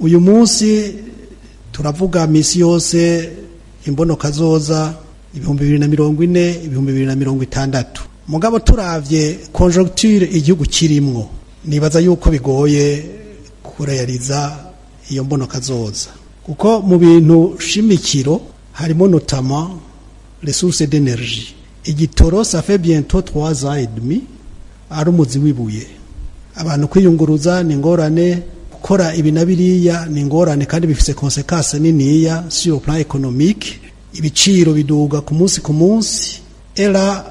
uyu munsi turavuga misi yose imbono kazoza 2040 2060 mugabo turavye conjoncture igihugu kirimwo nibaza yuko bigoye kurealiza iyo mbono kazoza kuko mu bintu shimikiro harimo notamment les sources d'énergie. Igitoro ça fait bientôt 3 ans et demi ari umuzi wibuye. Abantu kwiyunguruza ni ngorane, gukora ibi nabiriya ni ngorane kandi bifise conséquences niniya sur le plan économique. Ibiciro biduga ku munsi. Et là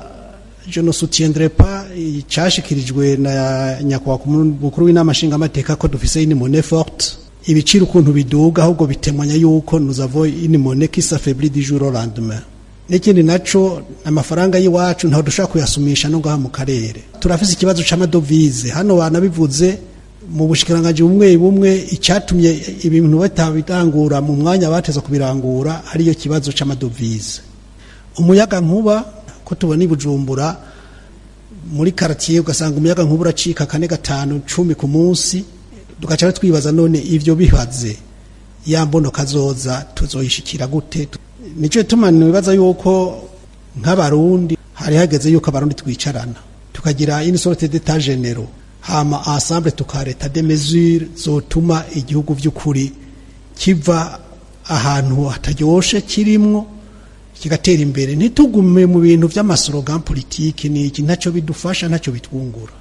je ne soutiendrai pas icyashikirijwe na nyakwa mukuru w'inama nshingamateka ko dufise une monnaie forte. Ibiciro ukuntu biduga ahubwo bitemanya yuko nous avons une monnaie qui s'affaiblit du jour au lendemain. N'ikindi naco amafaranga yiwacu ntaho dushaka kuyasumisha no ngaha mu karere. Turafise ikibazo c'amadovize hano banabivuze mu bushikiranganje bumwe icyatumye ibintu batabitangura mu mwanya bateza kubirangura hariyo kibazo c'amadovize. Umuyaga nkuba ko tubona ibujumbura muri quartier ugasanga umuyaga nkuba uracika 4 5 10 ku munsi dukacara twibaza none ivyo bihaze yambono kazoza tuzoyishikira gute. Nico tumana bibaza yuko nk'abarundi hari hageze yuko abarundi twicarana tukagira une sorte d'état généraux hama ensemble tukareta des mesures zotuma igihugu vy'ukuri kiva ahantu hataryoshe kirimwo kigatera imbere ntitugume mu bintu vy'amaslogan politique ni iki ntaco bidufasha ntaco bitwungura.